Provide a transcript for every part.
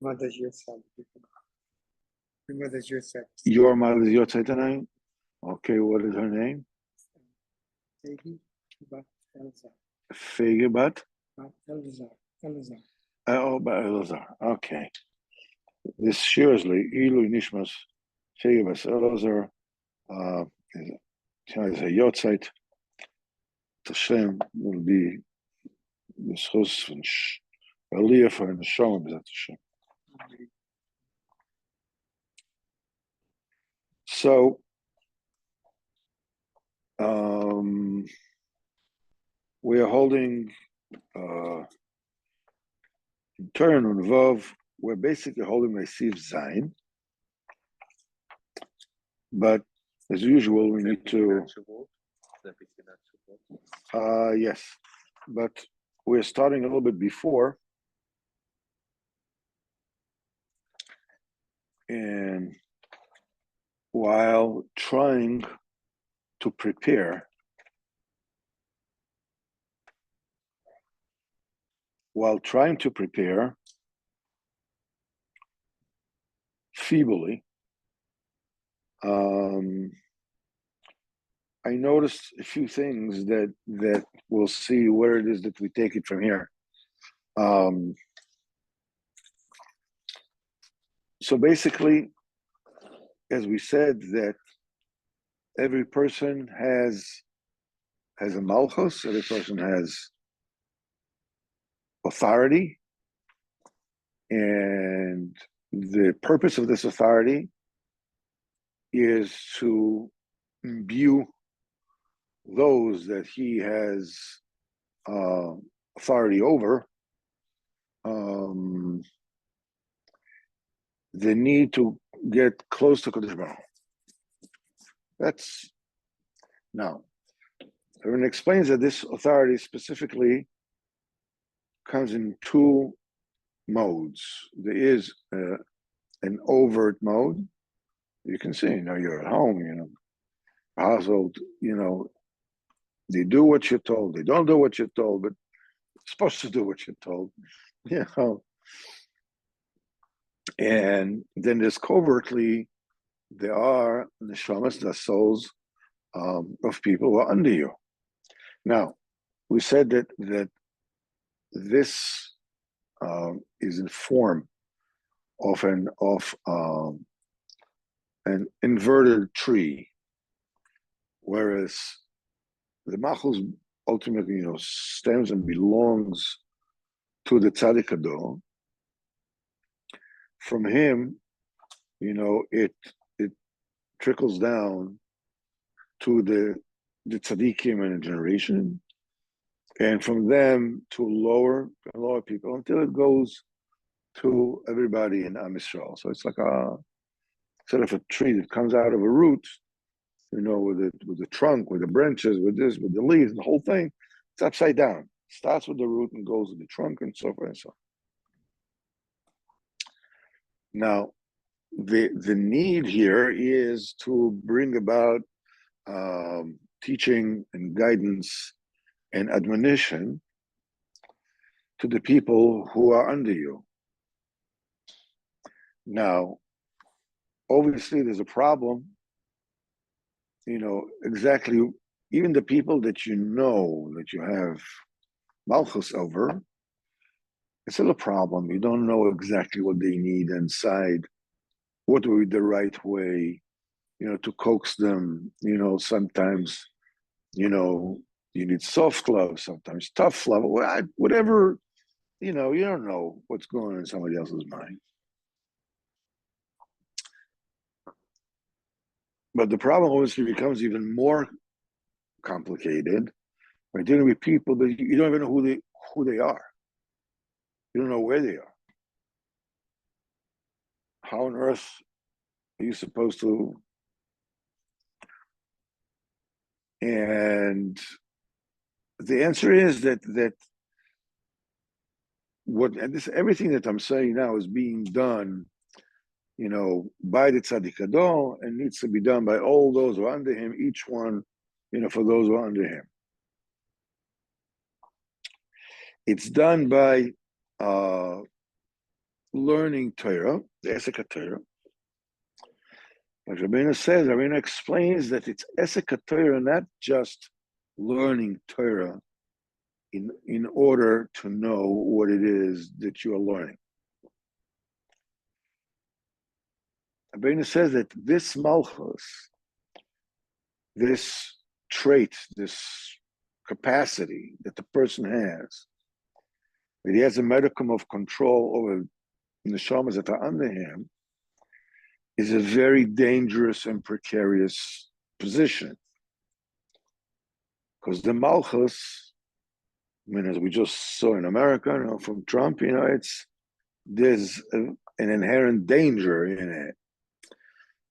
mother's yourself. Your mother's yourself. Your mother's Yotzei tonight? Okay, what is her name? Fege Bat? Elazar. Oh, Bat Elazar. Okay. This seriously, Ilu Nishmas Fege Bat Elazar is a Yotzeit. Hashem will be the schus von Aliyah for the Shoma B'zat Hashem. So, we are holding in Torah on Vav. We're basically holding Mesiv Zayin, but as usual, we need to. Yes, but we're starting a little bit before, and while trying to prepare, feebly, I noticed a few things that we'll see where it is that we take it from here. So basically, as we said, that every person has a malchus, every person has authority, and the purpose of this authority is to imbue those that he has authority over, the need to get close to Kodesh Baruch. That's now. Everyone explains that this authority specifically comes in two modes. There is an overt mode. You can see, you're at home, household, they do what you're told. They don't do what you're told, but you're supposed to do what you're told, And then there's covertly, there are neshamas, the souls of people who are under you. Now, we said that this is in form of an inverted tree, whereas the Malchus ultimately, stems and belongs to the Tzaddik Ador. From him, it trickles down to the tzaddikim in a generation, and from them to lower people until it goes to everybody in Am Yisrael. So it's like sort of a tree that comes out of a root, with the trunk, with the branches, with this, with the leaves, the whole thing. It's upside down. It starts with the root and goes with the trunk and so forth and so on. Now, the need here is to bring about teaching and guidance and admonition to the people who are under you. Now, obviously, there's a problem. Exactly, even the people that that you have malchus over, it's still a problem. You don't know exactly what they need inside, what would be the right way, to coax them. Sometimes, you need soft love, sometimes tough love, whatever, you don't know what's going on in somebody else's mind. But the problem obviously becomes even more complicated by dealing with people that you don't even know who they are. You don't know where they are. How on earth are you supposed to? And the answer is that everything that I'm saying now is being done, by the Tzaddik Ador, and needs to be done by all those who are under him, each one, for those who are under him. It's done by learning Torah, the Esek Torah. Like Rabbeinu says, Rabbeinu explains that it's Esek Torah, not just learning Torah in order to know what it is that you are learning. Rabbeinu says that this malchus, this trait, this capacity that the person has, that he has a modicum of control over the neshamas that are under him, is a very dangerous and precarious position. Because the malchus, I mean, as we just saw in America, from Trump, there's an inherent danger in it,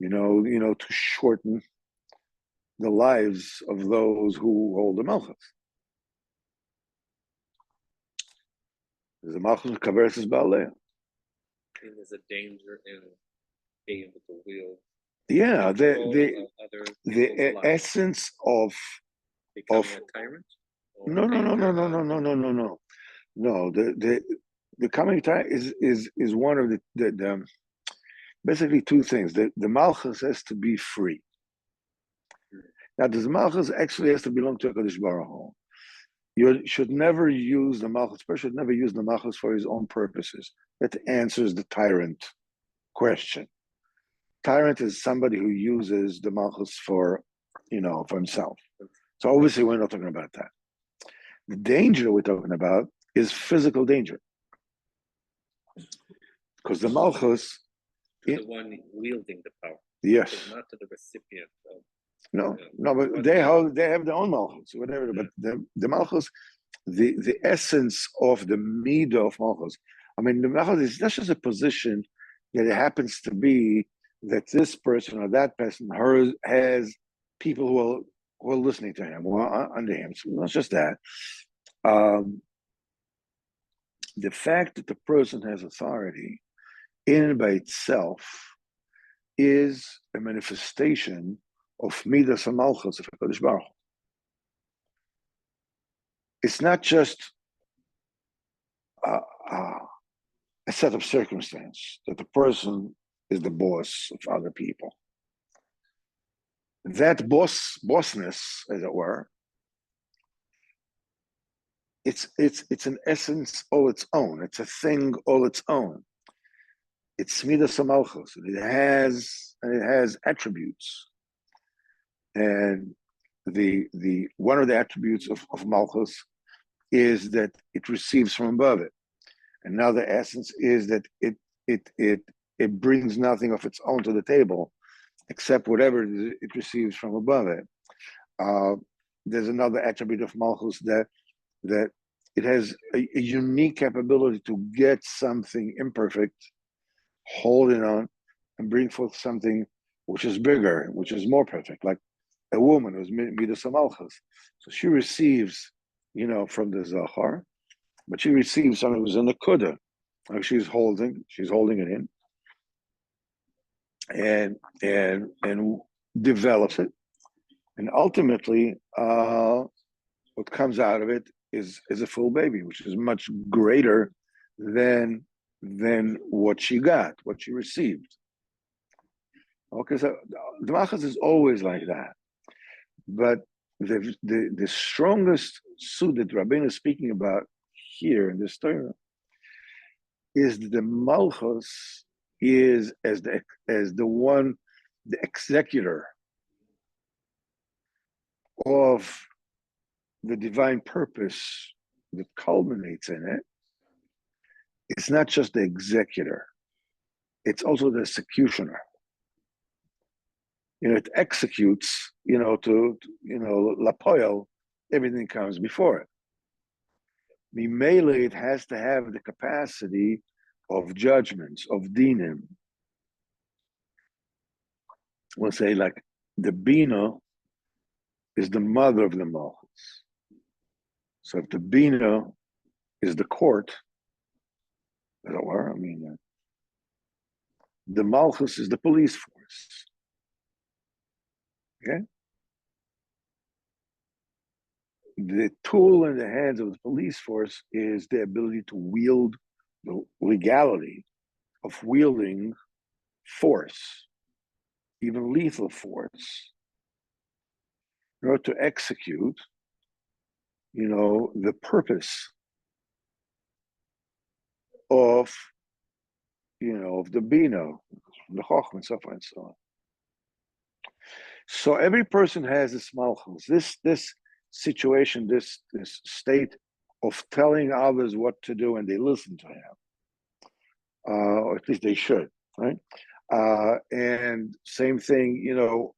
to shorten the lives of those who hold the malchus. There's a malchus kaveres ba'aleh. And there's a danger in being able to wield. Yeah, the essence of becoming a tyrant. No. The coming tyrant is one of the basically two things. The malchus has to be free. Now, the malchus actually has to belong to HaKadosh Baruch Hu. You should never use the malchus. Person should never use the malchus for his own purposes. That answers the tyrant question. Tyrant is somebody who uses the malchus for himself. So obviously we're not talking about that. The danger we're talking about is physical danger. Because the malchus... To the one wielding the power. Yes. Not to the recipient of... No, but they have their own malchus, whatever. Yeah. But the malchus, the essence of the midah of malchus, I mean, the malchus is not just a position that it happens to be that this person or that person has people who are listening to him or under him. So not just that. The fact that the person has authority in and by itself is a manifestation of midas and malchus of HaKadosh Baruch Hu. It's not just a set of circumstance that the person is the boss of other people. That bossness, as it were, it's an essence all its own. It's a thing all its own. It's midas and malchus. It has attributes. And the one of the attributes of malchus is that it receives from above it. And now the essence is that it brings nothing of its own to the table, except whatever it receives from above it. There's another attribute of malchus that it has a unique capability to get something imperfect, hold it on, and bring forth something which is bigger, which is more perfect, like a woman who's midas malchus. So she receives, from the zachar, but she receives something who's in the kudah, like she's holding it in, and develops it, and ultimately, what comes out of it is a full baby, which is much greater than what she got, what she received. Okay, so the malchus is always like that. But the strongest suit that Rabbeinu is speaking about here in this Torah is the malchus is as the executor of the divine purpose that culminates in it. It's not just the executor; it's also the executioner. It executes, to lapoil, everything comes before it. Mimele, it has to have the capacity of judgments, of dinim. We'll say like the bina is the mother of the malchus. So if the bina is the court, as it were, the malchus is the police force. Okay? The tool in the hands of the police force is the ability to wield the legality of wielding force, even lethal force, in order to execute, the purpose of, of the Bina, the Chochmah, and so forth and so on. So every person has this malchus, this situation, this state of telling others what to do, and they listen to him, or at least they should, right? And same thing,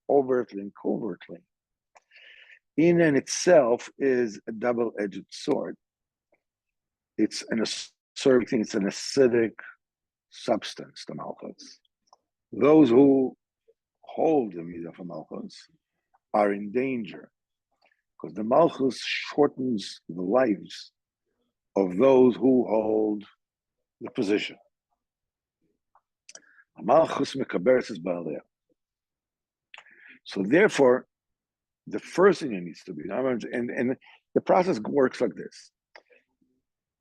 overtly and covertly. In and itself is a double-edged sword. It's an acidic substance, the malchus. Those who hold the midah of malchus are in danger, because the malchus shortens the lives of those who hold the position. Malchus mekaberes is ba'aleh. So therefore, the first thing it needs to be, and the process works like this.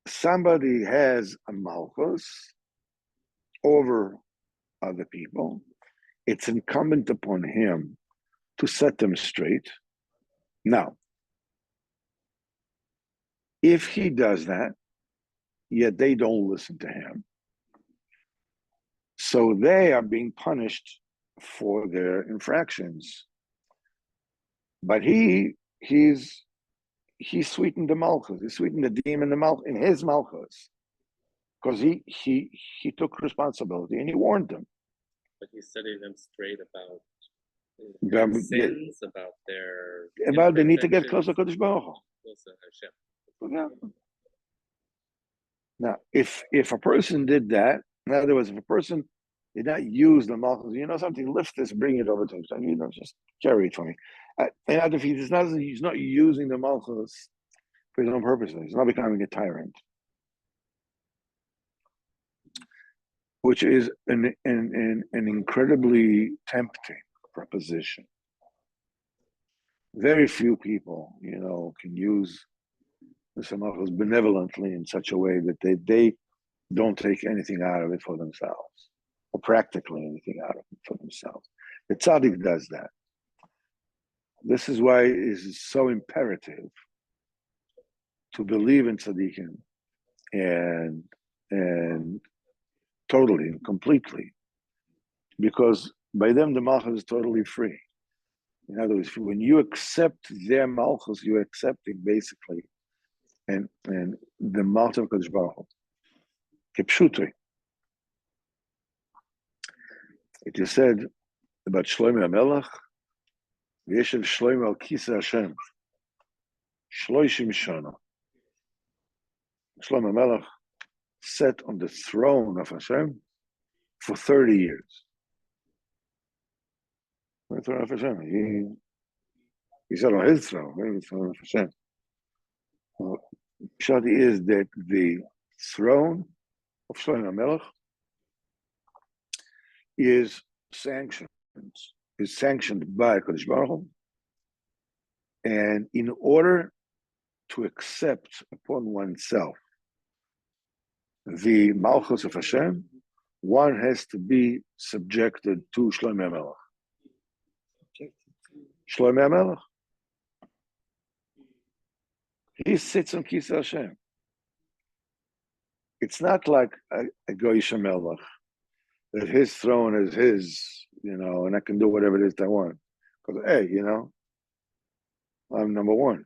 Somebody has a malchus over other people. It's incumbent upon him to set them straight. Now, if he does that, yet they don't listen to him, so they are being punished for their infractions. But he sweetened the malchus. He sweetened the demon in his malchus, because he took responsibility and he warned them. But he's setting them straight about About sins, about they need to get closer to Kodesh Baruch Hu. close to Hashem. Yeah. Now, if a person did that, in other words, if a person did not use the malchus, something, lift this, bring it over to him, just carry it for me. And if he's not using the malchus for his own purposes, he's not becoming a tyrant, which is an incredibly tempting proposition. Very few people, can use the malchus benevolently in such a way that they don't take anything out of it for themselves, or practically anything out of it for themselves. The tzaddik does that. This is why it is so imperative to believe in tzaddikim and totally and completely, because by them the malchus is totally free. In other words, when you accept their malchus, you're accepting basically and the malchus of Kodesh Baruch Hu. Kepshutri. It is said about Shlomo HaMelech, V'yeshev Shlomo al Kisei Hashem, Shloishim Shana. Shlomo HaMelech sat on the throne of Hashem for 30 years. The throne of Hashem. He sat on his throne, the throne of Hashem. Shadi is that the throne of Shlomo HaMelech is sanctioned by Kodesh Baruch Hu, and in order to accept upon oneself the Malchus of Hashem, one has to be subjected to Shlomo HaMelech. Shlomo HaMelech. He sits on Kisei Hashem. It's not like a Goyish HaMelech, that his throne is his, and I can do whatever it is I want. Because, hey, I'm number one.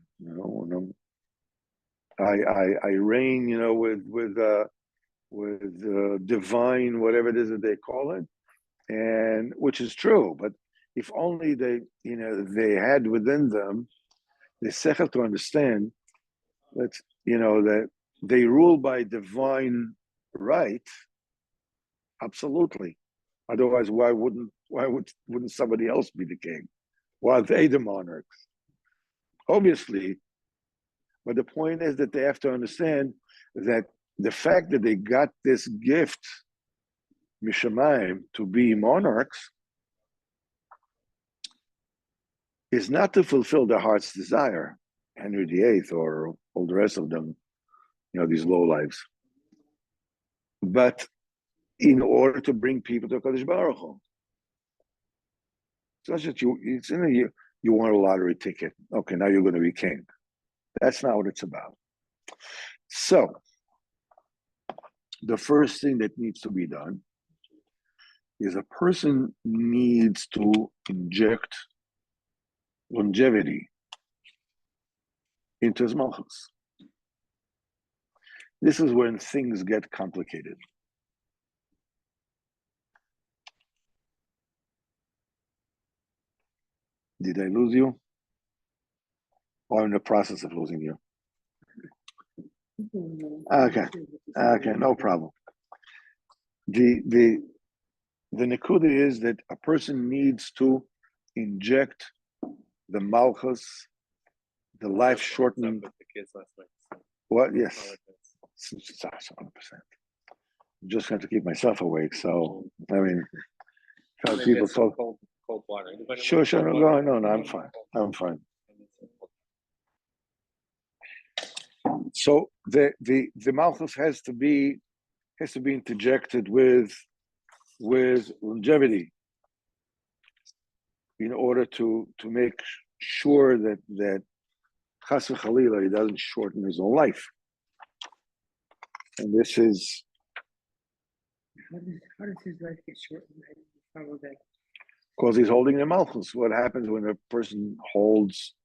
I reign, with divine, whatever it is that they call it, and which is true. But if only they had within them the sechel to understand that, that they rule by divine right. Absolutely. Otherwise, why wouldn't somebody else be the king? Why are they the monarchs? Obviously, but the point is that they have to understand that the fact that they got this gift, Mishamayim, to be monarchs, is not to fulfill their heart's desire, Henry VIII or all the rest of them, these lowlives, but in order to bring people to Kadosh Baruch Hu. It's not just you want a lottery ticket. Okay, now you're going to be king. That's not what it's about. So, the first thing that needs to be done is a person needs to inject longevity into his malchus. This is when things get complicated. Did I lose you? Or I'm in the process of losing you? Okay, no problem. The nekuda is that a person needs to inject the malchus, the life shortening. The kids last night. What? Yes, 100%. I'm just going to keep myself awake. So I mean, how people talk. Cold water. Sure, no, I'm fine. So the malchus has to be interjected with longevity in order to make sure that chas v'chalila he doesn't shorten his own life. And this is how does his life get shortened? I didn't follow that. because he's holding the malchus. What happens when a person holds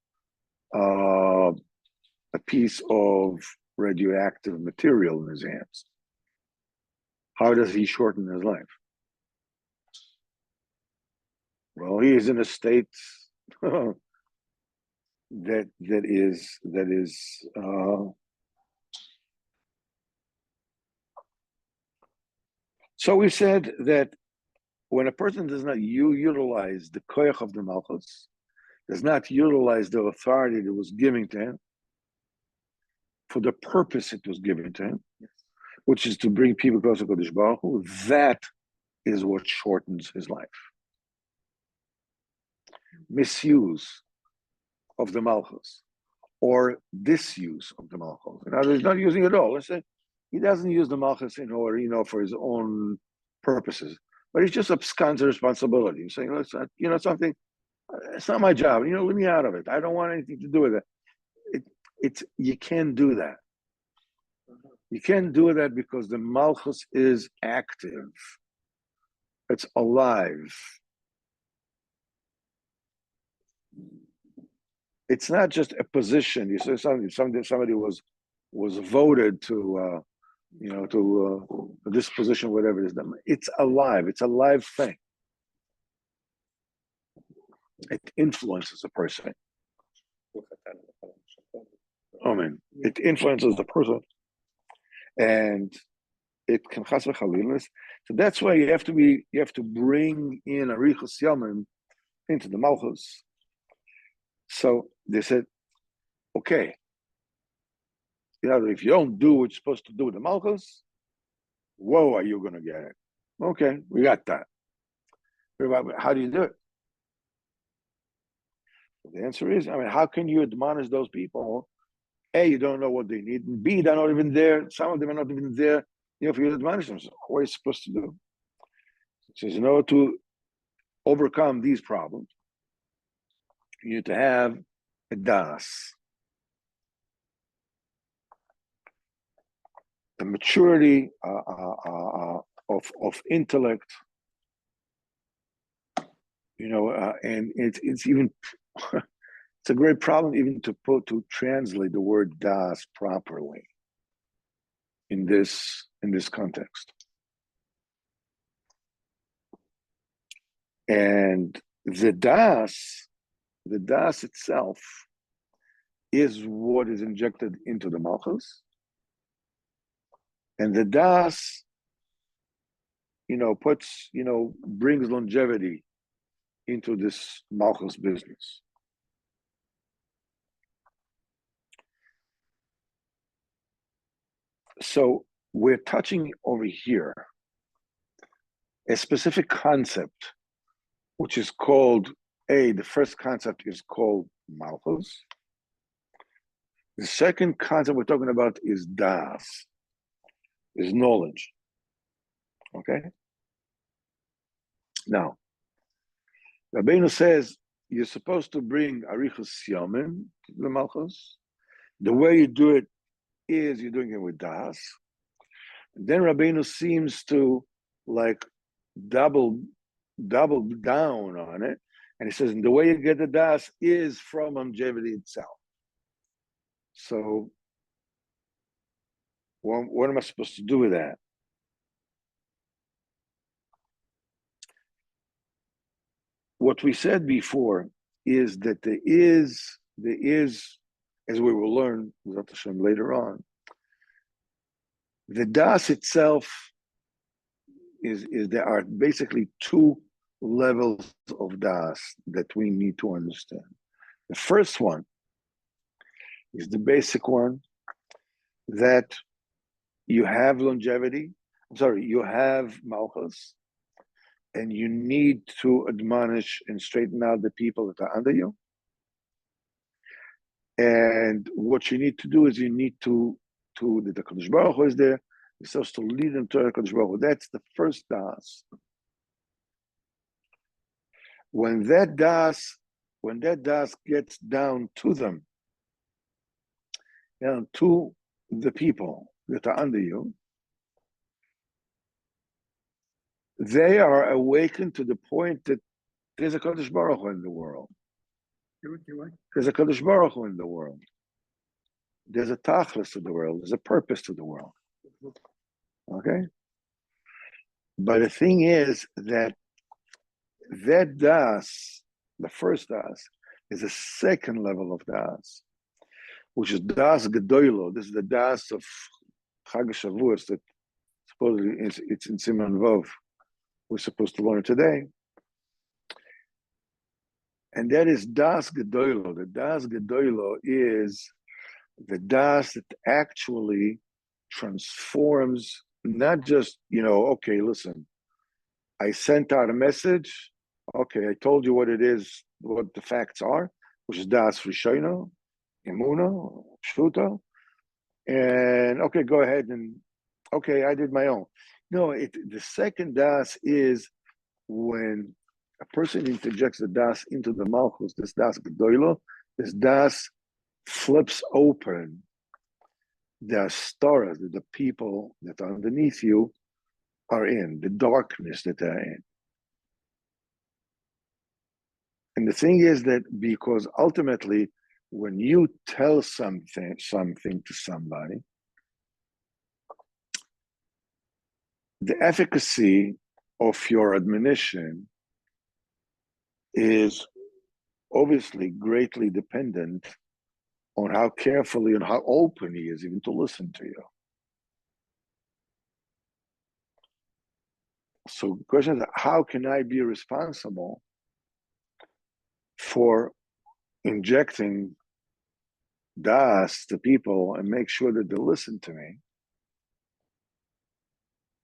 a piece of radioactive material in his hands? How does he shorten his life? Well, he is in a state that is. So we said that when a person does not utilize the koyach of the malchus, does not utilize the authority that was given to him for the purpose it was given to him, which is to bring people closer to Kodesh Baruch Hu, that is what shortens his life. Misuse of the malchus or disuse of the malchus. In other words, he's not using it at all. Let's say he doesn't use the malchus in order, for his own purposes, but he just absconds the responsibility. He's saying, listen, something, it's not my job. Let me out of it. I don't want anything to do with it. You can't do that. You can't do that because the malchus is active. It's alive. It's not just a position. You say somebody was voted to this position, whatever it is. It's alive. It's a live thing. It influences a person. It influences the person, and it can chas v'chalilas. So that's why you have to bring in arichos yamim into the malchus. So they said, okay, if you don't do what you're supposed to do with the malchus, whoa, are you going to get it? Okay, we got that. How do you do it? The answer is, how can you admonish those people? A, you don't know what they need. And B, they're not even there. Some of them are not even there. For you to admonish them, so what are you supposed to do? It says, in order to overcome these problems, you need to have a das. The maturity of intellect, and it's even it's a great problem even to translate the word das properly in this context. And the das itself is what is injected into the malchus, and the das, brings longevity into this malchus business. So we're touching over here a specific concept, which is called, the first concept is called malchus. The second concept we're talking about is das, is knowledge. Okay? Now, Rabbeinu says you're supposed to bring Arichus Yamin to the Malchus. The way you do it is you're doing it with Das. Then Rabbeinu seems to like double down on it. And he says, and the way you get the Das is from longevity itself. So what am I supposed to do with that? What we said before is that there is, as we will learn Without Hashem later on, the Das itself is there are basically two levels of Das that we need to understand. The first one is the basic one that you have longevity, you have Malchus, and you need to admonish and straighten out the people that are under you. And what you need to do is you need to the Kadosh Baruch Hu is there, you're supposed to lead them to the Kadosh Baruch Hu. That's the first Das. When that das gets down to them, to the people that are under you, they are awakened to the point that there's a Kadosh Baruch Hu in the world. There's a Kadosh Baruch Hu in the world. There's a tachlis to the world. There's a purpose to the world. Okay? But the thing is that das, the first das, is a second level of das, which is das gedoilo. This is the das of Chag Shavuos that supposedly it's in Siman Vov. We're supposed to learn today. And that is das gedoilo. The das gedoilo is the das that actually transforms, not just, okay, listen, I sent out a message. Okay, I told you what it is, what the facts are, which is das rishono, emuna, shvuta, and okay, go ahead and okay, I did my own. No, the second das is when a person interjects the das into the malchus, this das gedoilo, this das flips open the stars that the people that are underneath you are in, the darkness that they're in. And the thing is that because ultimately, when you tell something to somebody, the efficacy of your admonition is obviously greatly dependent on how carefully and how open he is even to listen to you. So the question is, how can I be responsible for injecting das to people and make sure that they listen to me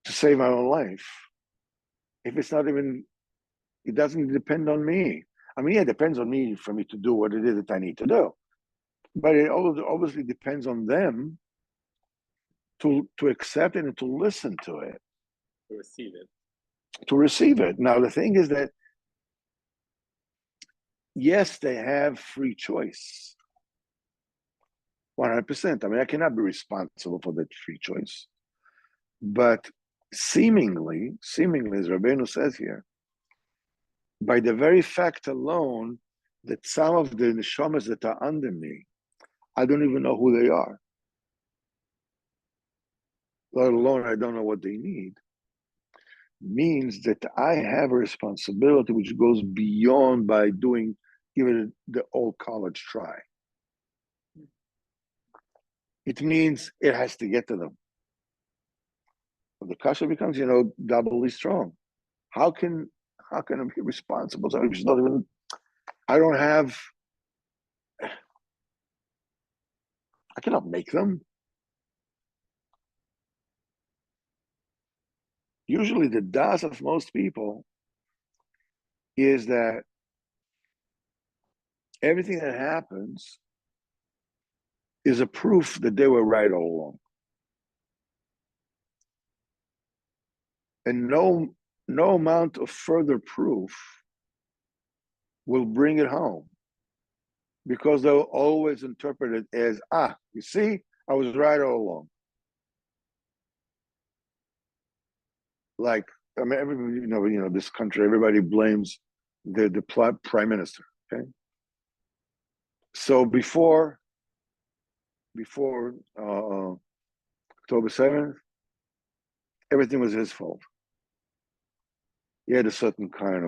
to save my own life? If it's not even, it doesn't depend on me. I mean, yeah, it depends on me for me to do what it is that I need to do. But it obviously depends on them to accept it and to listen to it. To receive it. To receive it. Now, the thing is that, yes, they have free choice. 100%. I mean, I cannot be responsible for that free choice. But seemingly, as Rabbeinu says here, by the very fact alone that some of the neshamas that are under me, I don't even know who they are. Let alone I don't know what they need, means that I have a responsibility which goes beyond by doing even the old college try. It means it has to get to them. But the kasha becomes, doubly strong. How can I be responsible? So it's not even, I cannot make them. Usually the das of most people is that everything that happens is a proof that they were right all along. And no amount of further proof will bring it home, because they'll always interpret it as, you see, I was right all along. Like, I mean, everybody, this country, everybody blames the prime minister. Okay, so before October 7th, everything was his fault. He had a certain kind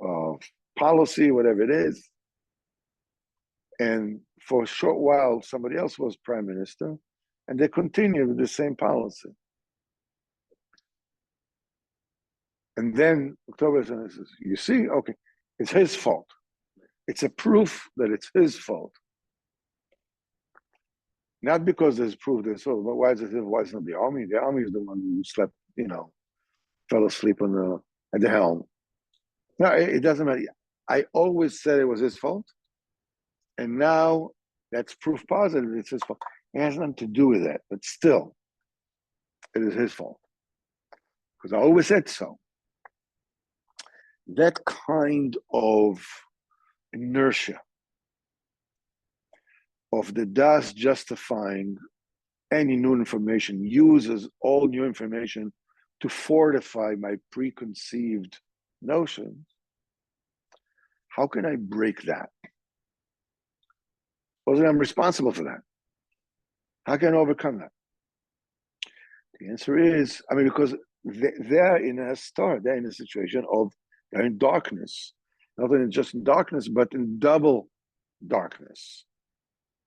of policy, whatever it is, and for a short while, somebody else was prime minister, and they continued with the same policy. And then October says, you see, okay, it's his fault. It's a proof that it's his fault. Not because there's proof there's fault, but why is it not the army? The army is the one who slept, fell asleep at the helm. No, it doesn't matter. I always said it was his fault. And now that's proof positive it's his fault. It has nothing to do with that, but still, it is his fault. Because I always said so. That kind of inertia of the Das justifying any new information, uses all new information to fortify my preconceived notions. How can I break that? Well, I'm responsible for that. How can I overcome that? The answer is, because they're in a they're in a situation of, they're in darkness. Not only just in darkness, but in double darkness.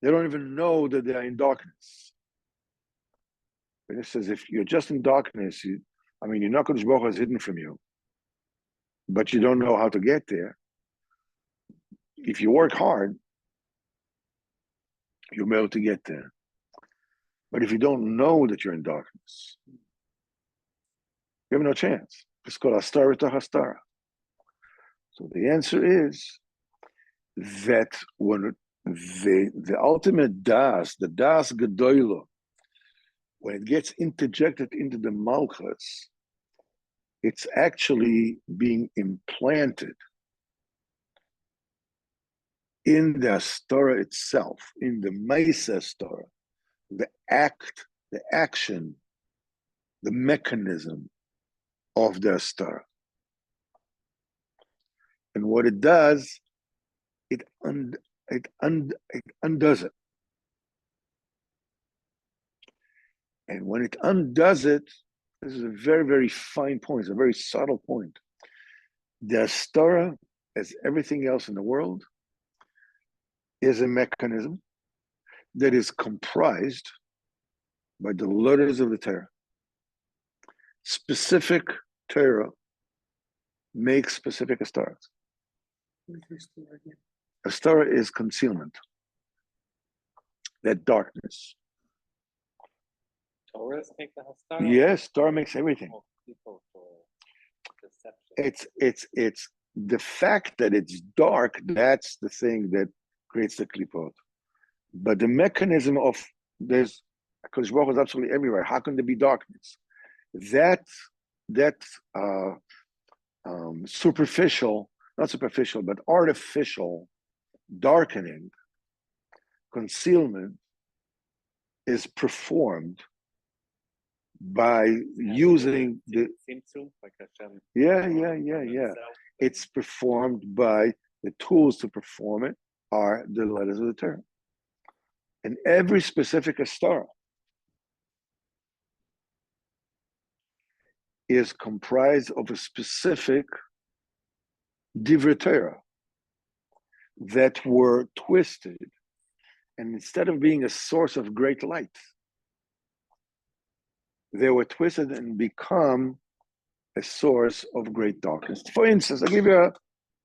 They don't even know that they're in darkness. And it says, if you're just in darkness, you're not Kodesh Baruch Hu is hidden from you, but you don't know how to get there. If you work hard, you'll be able to get there. But if you don't know that you're in darkness, you have no chance. It's called hastara to hastara. So the answer is that when the ultimate das, the das gedoilo, when it gets interjected into the malchus, it's actually being implanted in the hastara itself, in the meisa hastara, the act, the action, the mechanism of the hastara. And what it does, it undoes it. And when it undoes it, this is a very, very fine point. It's a very subtle point. The hastara, as everything else in the world, is a mechanism that is comprised by the letters of the Torah. Specific Torah makes specific hastaras. Hastara is concealment, that darkness. Torah make the hastara? Yes, Torah makes everything. People for deception. It's the fact that it's dark, that's the thing that creates the klipot. But the mechanism of there's Kodesh Baruch Hu is absolutely everywhere. How can there be darkness? That superficial, not superficial, but artificial darkening, concealment is performed by using the It's performed by the tools to perform it are the letters of the Torah. And every specific hastara is comprised of a specific divrei Torah that were twisted, and instead of being a source of great light, they were twisted and become a source of great darkness. For instance, I'll give you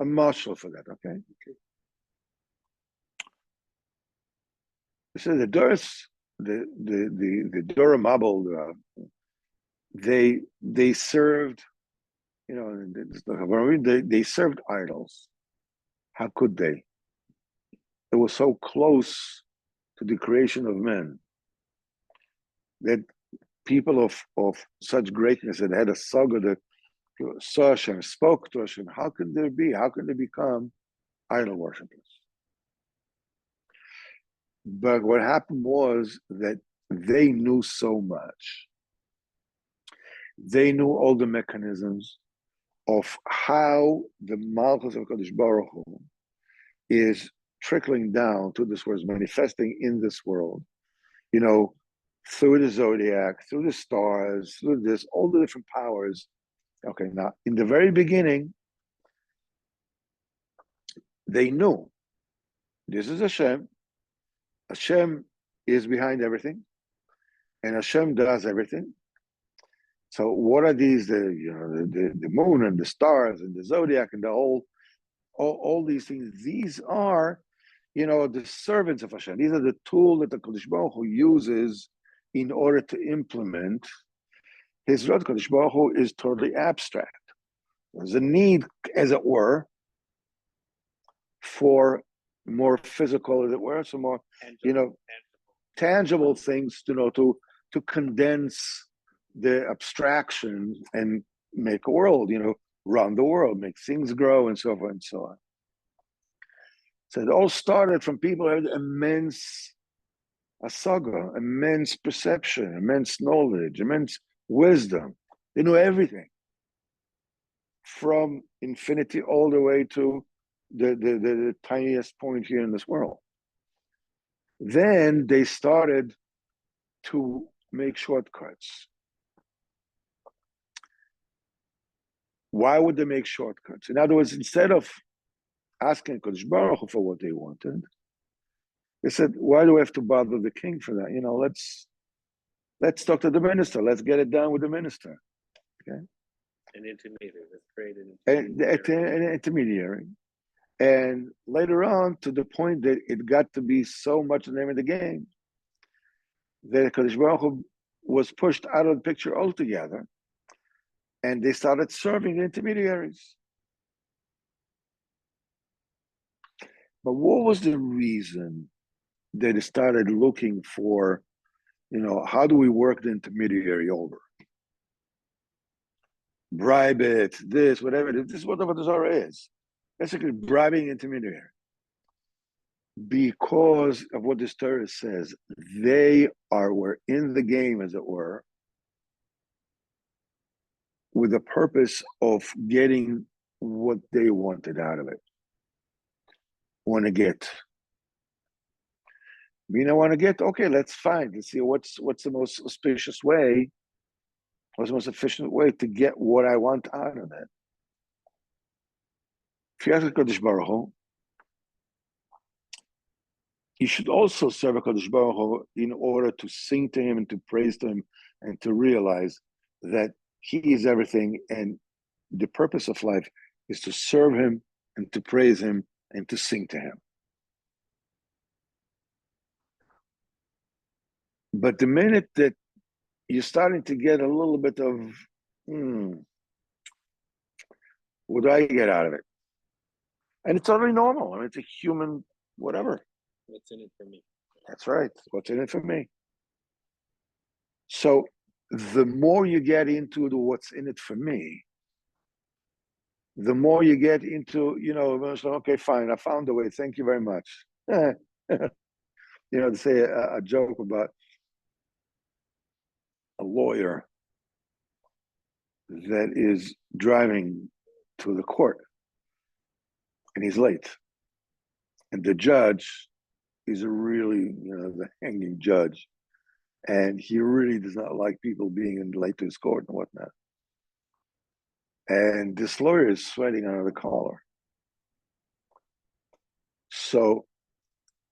a marshal for that, okay? So the Doris, the Dora Mabel, they served, they served idols. How could they? It was so close to the creation of men that people of such greatness that had a saga that saw Hashem, spoke to Hashem, how can there be? How can they become idol worshippers? But what happened was that they knew so much. They knew all the mechanisms of how the Malchus of Kadosh Baruch Hu is trickling down to this world, manifesting in this world, through the zodiac, through the stars, through this, all the different powers. Okay, now in the very beginning, they knew this is Hashem. Hashem is behind everything, and Hashem does everything. So what are these? The moon and the stars and the zodiac and the all these things. These are, the servants of Hashem. These are the tools that the Kadosh Baruch Hu uses in order to implement his realte. Kadosh Baruch Hu is totally abstract. There's a need, as it were, for more physical, as it were, some more, tangible things, to condense the abstraction and make a world, run the world, make things grow, and so forth and so on. So it all started from people who had immense asaga, immense perception, immense knowledge, immense wisdom. They knew everything, from infinity all the way to the tiniest point here in this world. Then they started to make shortcuts. Why would they make shortcuts? In other words, instead of asking Kadosh Baruch Hu for what they wanted, they said, "Why do we have to bother the king for that? Let's talk to the minister. Let's get it done with the minister." Okay, an intermediary. Let's create an intermediary. And later on, to the point that it got to be so much the name of the game that Kadosh Baruch Hu was pushed out of the picture altogether, and they started serving the intermediaries. But what was the reason that they started looking for, how do we work the intermediary over? Bribe it, this, whatever it is. This is what the Torah is. Basically, bribing intermediary. Because of what this Torah says, were in the game, as it were, with the purpose of getting what they wanted out of it. Want to get. Want to get, okay, let's find. Let's see what's the most auspicious way, what's the most efficient way to get what I want out of it. If you ask Kadosh Baruch Hu, you should also serve Kadosh Baruch Hu in order to sing to him and to praise to him and to realize that he is everything, and the purpose of life is to serve him and to praise him and to sing to him. But the minute that you're starting to get a little bit of, what do I get out of it? And it's totally normal. I mean, it's a human, whatever. What's in it for me? That's right. What's in it for me? So the more you get into the what's in it for me, the more you get into, okay, fine, I found a way. Thank you very much. To say a joke about a lawyer that is driving to the court and he's late. And the judge is a really, the hanging judge. And he really does not like people being late to his court and whatnot. And this lawyer is sweating under the collar. So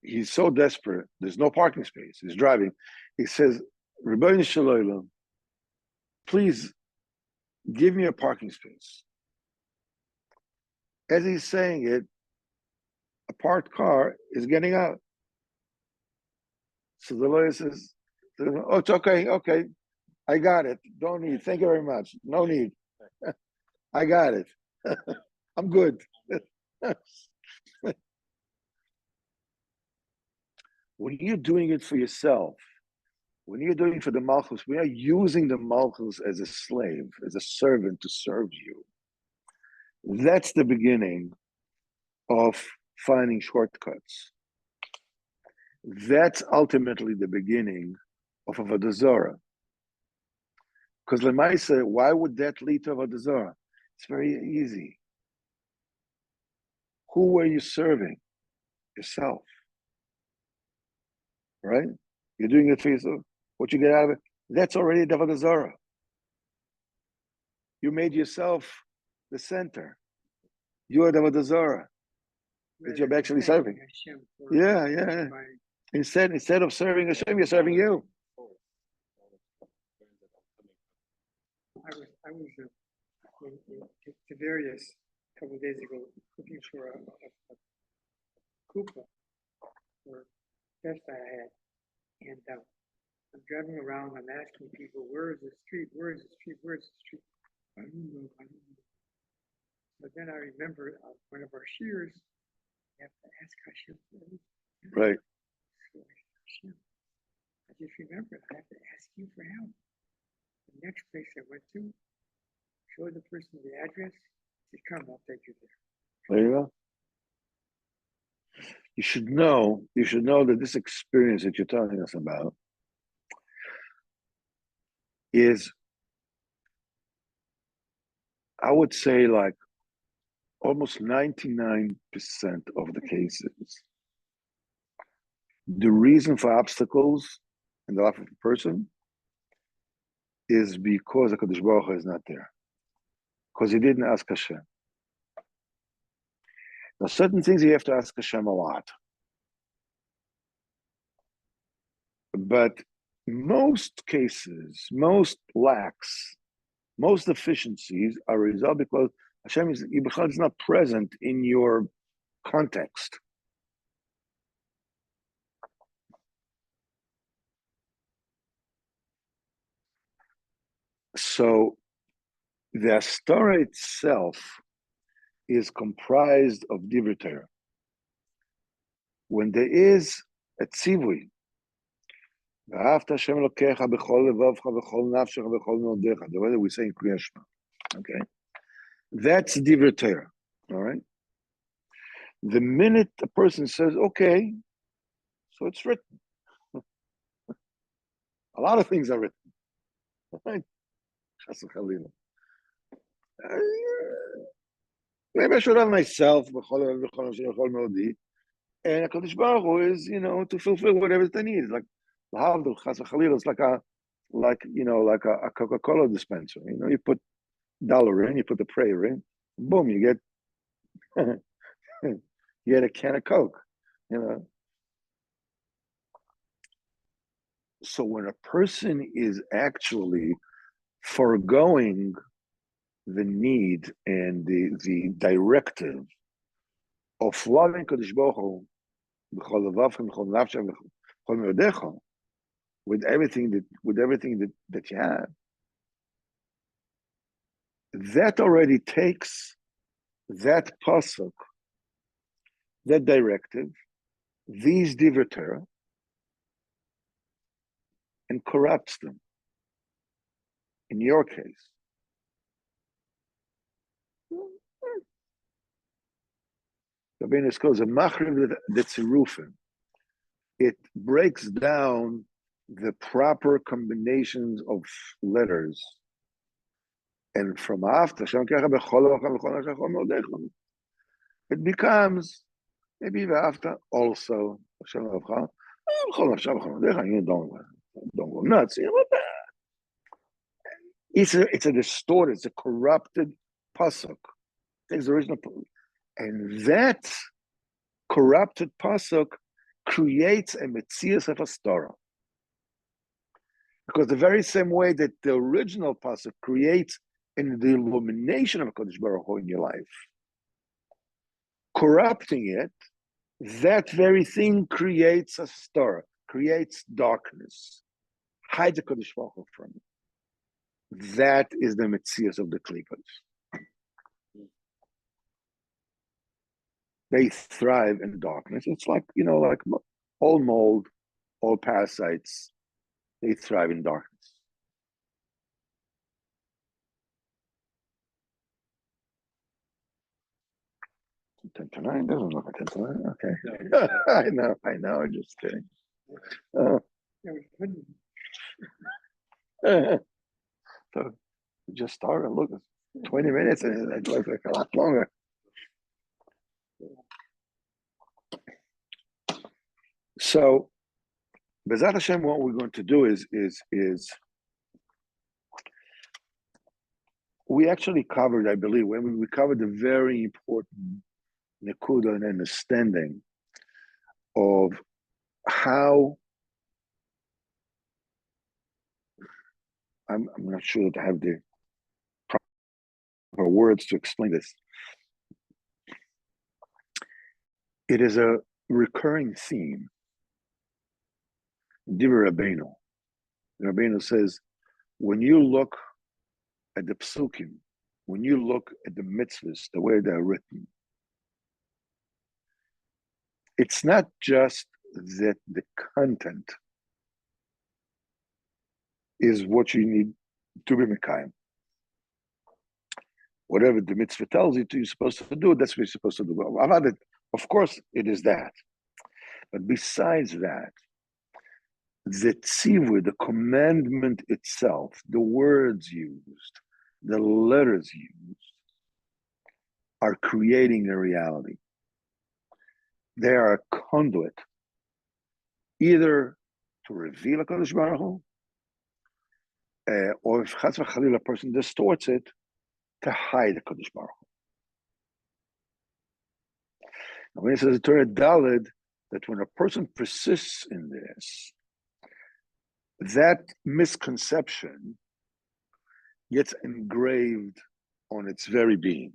he's so desperate. There's no parking space. He's driving. He says, Rebbeinu Shalom, please give me a parking space. As he's saying it, a parked car is getting out. So the lawyer says, oh, it's okay. I got it. Don't need. Thank you very much. No need. I got it. I'm good. When you're doing it for yourself, when you're doing for the Malchus, we are using the Malchus as a slave, as a servant to serve you. That's the beginning of finding shortcuts. That's ultimately the beginning of Avodah Zarah. Because Lemaisa, why would that lead to Avodah Zarah? It's very easy. Who were you serving? Yourself. Right? You're doing it for yourself. What you get out of it, that's already the Avodah Zarah. You made yourself the center. You are the Avodah Zarah that you're actually serving. Yeah. Instead of serving Hashem, you're serving you. I was in Tiberias a couple of days ago looking for a kupa for test I had, and I'm driving around. I'm asking people, "Where is the street? Where is the street? Where is the street?" I don't know. But then I remember one of our shears. You have to ask Hashem. Right. So Hashem, I just remembered I have to ask you for help. The next place I went to, showed the person the address, said, "Come, I'll take you there." There you go. You should know that this experience that you're telling us about is, I would say, like almost 99% of the cases, the reason for obstacles in the life of a person is because the Kadosh Baruch Hu is not there. Because he didn't ask Hashem. Now, certain things you have to ask Hashem a lot. But most cases, most lacks, most deficiencies are a result because Hashem is not present in your context. So the Astorah itself is comprised of Divrei Torah. When there is a tzivui, the way that we say in Kriya Shema, okay, that's Divrei Torah. All right. The minute a person says, "Okay," so it's written. A lot of things are written. Right? Maybe I should have myself, and HaKadosh Baruch Hu is, to fulfill whatever they need. Like it's like a Coca-Cola dispenser. You put dollar in, you put the prayer in, boom, you get you get a can of Coke. So when a person is actually foregoing the need and the directive of loving Kadosh Baruch Hu with everything that you have, that already takes that pasuk, that directive, these divrei Torah, and corrupts them. In your case, it breaks down the proper combinations of letters, and from after it becomes maybe after also. Don't go nuts. It's a distorted, it's a corrupted pasuk. Takes the original, and that corrupted pasuk creates a metzias of a Torah. Because the very same way that the original pasuk creates in the illumination of Kodesh Baruch Hu in your life, corrupting it, that very thing creates a star, creates darkness, hides the Kodesh Baruch Hu from it. That is the metzias of the klipas. They thrive in darkness. It's like, like all mold, all parasites. they thrive in darkness. 10 to 9 doesn't look like 10 to 9. Okay. No, I know, I'm just kidding. Yeah, we couldn't. So we just started, look, it's 20 minutes and it looks like a lot longer. So, B'ezrat Hashem, what we're going to do is we actually covered, I believe, when we covered a very important nekuda and understanding of how, I'm not sure that I have the proper words to explain this. It is a recurring theme. Divrei Rabbeinu. Rabbeinu says, when you look at the psukim, when you look at the mitzvahs, the way they're written, it's not just that the content is what you need to be mekayim. Whatever the mitzvah tells you to, you're supposed to do, that's what you're supposed to do. Of course, it is that. But besides that, the tzivui, the commandment itself, the words used, the letters used, are creating a reality. They are a conduit, either to reveal a Kadosh Baruch Hu, or if Chas v'Chalil a person distorts it, to hide the Kadosh Baruch Hu. When it says in Torah Daled, that when a person persists in this, that misconception gets engraved on its very being.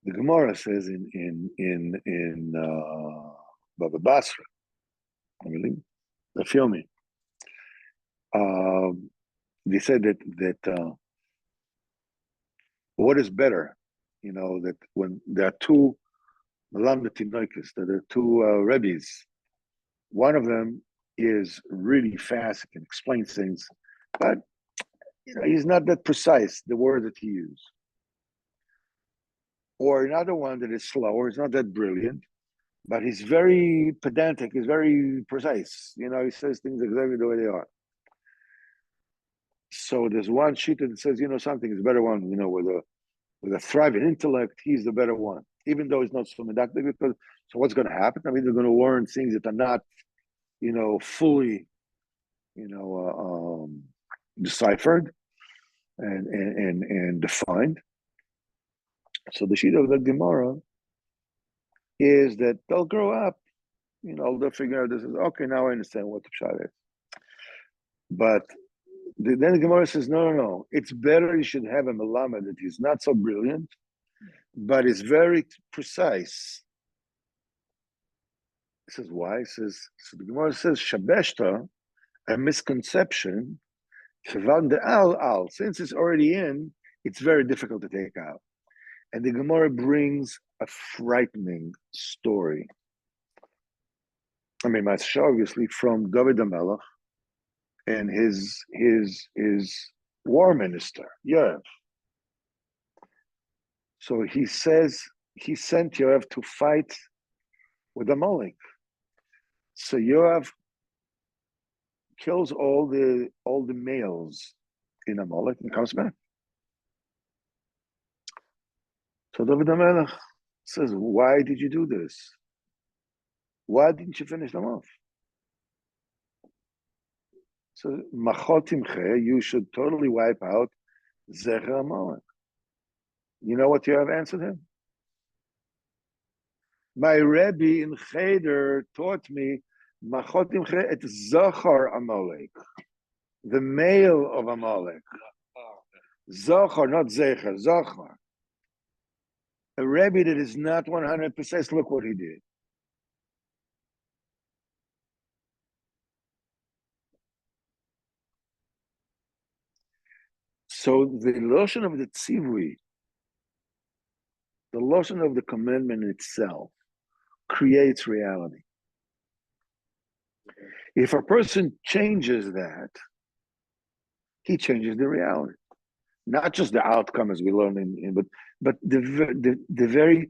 The Gemara says in Baba Basra, I believe, the Filmi, they said that what is better, that when there are two Malamda Tinoikis, there are two Rebbes, one of them is really fast, can explain things, but he's not that precise, the word that he used. Or another one that is slower, he's not that brilliant, but he's very pedantic, he's very precise. He says things exactly the way they are. So there's one sheet that says, something is a better one, with a thriving intellect, he's the better one, even though he's not so medactic. Because so what's going to happen? I mean, they're going to learn things that are not, fully, deciphered and defined. So the sheet of the Gemara is that they'll grow up, they'll figure out this is okay. Now I understand what the pshat is. But then the Gemara says, no. It's better you should have a melamed that is not so brilliant, but is very precise. It says why? It says, so the Gemara says, Shabeshta, a misconception, since it's already in, it's very difficult to take out. And the Gemara brings a frightening story. I mean, obviously from David HaMelech and his war minister, Yoav. So he says he sent Yoav to fight with Amalek. So Yoav kills all the males in Amalek and comes back. So David HaMelech says, why did you do this? Why didn't you finish them off? So Machotimche, you should totally wipe out Zecher Amalek. You know what you have answered him? My Rebbe in Cheder taught me Machotimche et Zachar Amalek, the male of Amalek. Zachar, not Zecher, Zachar. A Rebbe that is not 100%, look what he did. So the lotion of the tzivui, the lotion of the commandment itself, creates reality. If a person changes that, he changes the reality. Not just the outcome as we learn but the very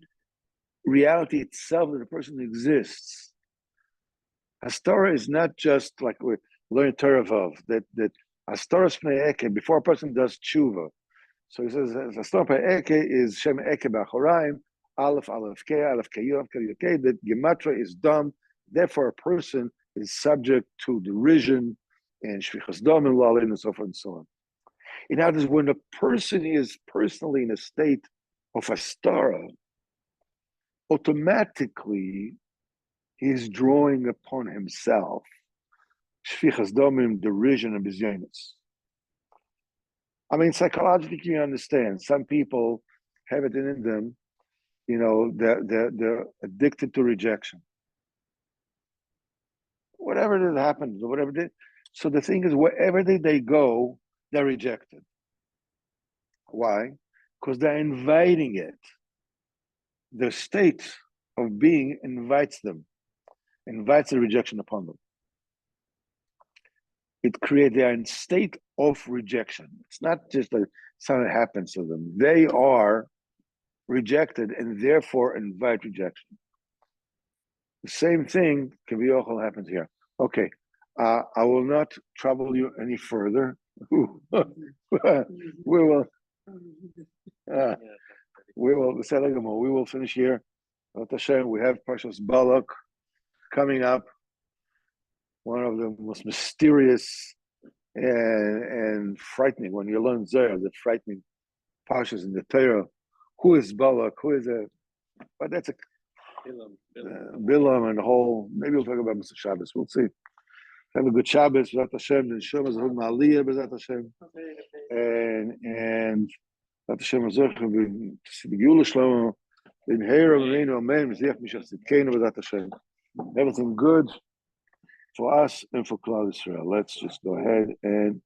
reality itself that the person exists. Torah is not just like we learn Torah of that Torah before a person does tshuva. So he says Torah is Shem Eke B'Achoraim, Aleph K, Aleph K K, that Gematria is dumb. Therefore, a person is subject to derision and Shvichas Dam and so forth and so on. In other words, when a person is personally in a state of Astara, automatically he is drawing upon himself Shvichas Damim, derision, and bizyonis. I mean, psychologically, you understand. Some people have it in them, they're addicted to rejection. Whatever that happens, or whatever they. So the thing is, wherever they go, they're rejected. Why? Because they're inviting it. The state of being invites them, invites the rejection upon them. It creates their state of rejection. It's not just something that happens to them. They are rejected and therefore invite rejection. The same thing can be also happens here. Okay, I will not trouble you any further. we will. We will finish here. We have Parshas Balak coming up. One of the most mysterious and frightening, when you learn Zohar, the frightening parshas in the Torah. Who is Balak? Who is but that's a Bilam and the whole. Maybe we'll talk about Mr. Shabbos. We'll see. Have a good Shabbos, B'ezrat Hashem, and Shom Azahud Ma'aliyah, B'ezrat Hashem, and B'ezrat Hashem Azahud B'Geula Shlomo, B'Meira B'Meinu Amen, B'Ziach Mishach Tzidkeinu, B'ezrat Hashem. Everything good for us and for Klal Yisrael. Let's just go ahead and